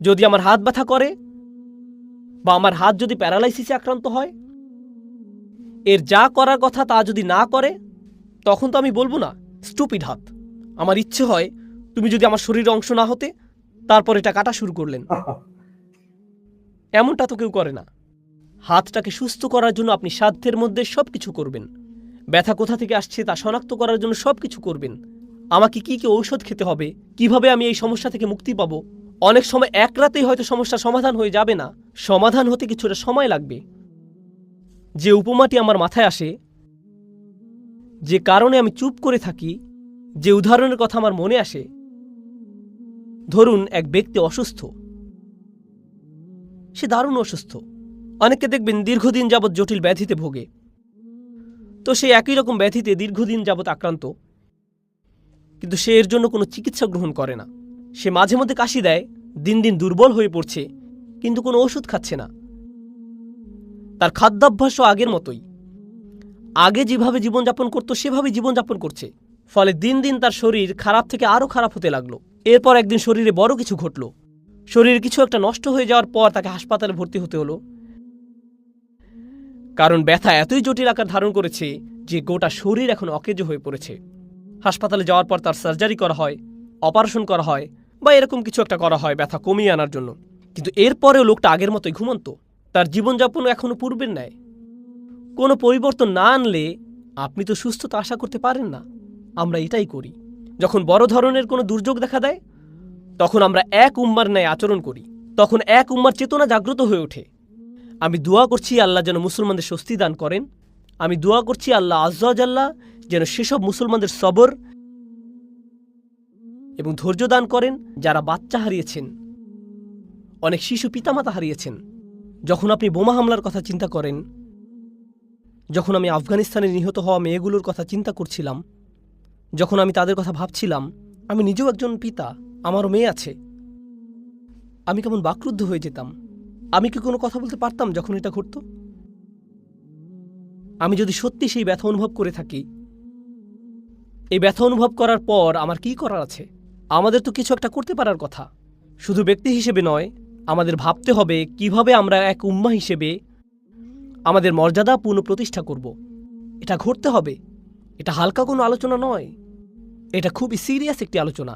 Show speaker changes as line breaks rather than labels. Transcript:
যদি আমার হাত ব্যথা করে বা আমার হাত যদি প্যারালাইসিসে আক্রান্ত হয়, এর যা করার কথা তা যদি না করে, তখন তো আমি বলবো না স্টুপিড হাত। আমার ইচ্ছে হয় তুমি যদি আমার শরীরের অংশ না হতে তারপর এটা কাটা শুরু করলেন। এমনটা তো কেউ করে না। হাতটাকে সুস্থ করার জন্য আপনি সাধ্যের মধ্যে সবকিছু করবেন। ব্যথা কোথা থেকে আসছে তা শনাক্ত করার জন্য সবকিছু করবেন। আমাকে কি কি ঔষধ খেতে হবে, কিভাবে আমি এই সমস্যা থেকে মুক্তি পাবো। অনেক সময় এক রাতেই হয়তো সমস্যার সমাধান হয়ে যাবে না, সমাধান হতে কিছুটা সময় লাগবে। যে উপমাটি আমার মাথায় আসে, যে কারণে আমি চুপ করে থাকি, যে উদাহরণের কথা আমার মনে আসে, ধরুন এক ব্যক্তি অসুস্থ, সে দারুণ অসুস্থ। অনেককে দেখবেন দীর্ঘদিন যাবৎ জটিল ব্যাধিতে ভোগে। তো সে একই রকম ব্যাধিতে দীর্ঘদিন যাবৎ আক্রান্ত, কিন্তু সে এর জন্য কোনো চিকিৎসা গ্রহণ করে না। সে মাঝে মধ্যে কাশি দেয়, দিন দিন দুর্বল হয়ে পড়ছে, কিন্তু কোনো ওষুধ খাচ্ছে না। তার খাদ্যাভ্যাসও আগের মতোই, আগে যেভাবে জীবনযাপন করত সেভাবে জীবনযাপন করছে। ফলে দিন দিন তার শরীর খারাপ থেকে আরও খারাপ হতে লাগলো। এরপর একদিন শরীরে বড় কিছু ঘটল। শরীরে কিছু একটা নষ্ট হয়ে যাওয়ার পর তাকে হাসপাতালে ভর্তি হতে হলো। কারণ ব্যথা এতই জটিল আকার ধারণ করেছে যে গোটা শরীর এখন অকেজ হয়ে পড়েছে। হাসপাতালে যাওয়ার পর তার সার্জারি করা হয়, অপারেশন করা হয়, বা এরকম কিছু একটা করা হয় ব্যথা কমিয়ে আনার জন্য। কিন্তু এরপরেও লোকটা আগের মতোই ঘুমন্ত। তার জীবনযাপন এখনো পূর্বের ন্যায়। কোনো পরিবর্তন না আনলে আপনি তো সুস্থতা আশা করতে পারেন না। আমরা এটাই করি। যখন বড় ধরনের কোনো দুর্যোগ দেখা দেয়, তখন আমরা এক উম্মার ন্যায় আচরণ করি। তখন এক উম্মার চেতনা জাগ্রত হয়ে ওঠে। আমি দোয়া করছি আল্লাহ যেন মুসলমানদের স্বস্তি দান করেন। আমি দোয়া করছি আল্লাহ আজ্জা ওয়া জাল্লা যেন সেসব মুসলমানদের সবর এবং ধৈর্য দান করেন যারা বাচ্চা হারিয়েছেন, অনেক শিশু পিতামাতা হারিয়েছেন। যখন আপনি বোমা হামলার কথা চিন্তা করেন, যখন আমি আফগানিস্তানে নিহত হওয়া মেয়েগুলোর কথা চিন্তা করছিলাম, যখন আমি তাদের কথা ভাবছিলাম, আমি নিজেও একজন পিতা, আমারও মেয়ে আছে, আমি কেমন বাকরুদ্ধ হয়ে যেতাম। আমি কি কোনো কথা বলতে পারতাম যখন এটা ঘটত? আমি যদি সত্যি সেই ব্যথা অনুভব করে থাকি, এই ব্যথা অনুভব করার পর আমার কি করার আছে? আমাদের তো কিছু একটা করতে পারার কথা। শুধু ব্যক্তি হিসেবে নয়, আমাদের ভাবতে হবে কিভাবে আমরা এক উম্মাহ হিসেবে আমাদের মর্যাদা পুনঃপ্রতিষ্ঠা করব। এটা ঘটতে হবে। এটা হালকা কোনো আলোচনা নয়, এটা খুবই সিরিয়াস একটি আলোচনা।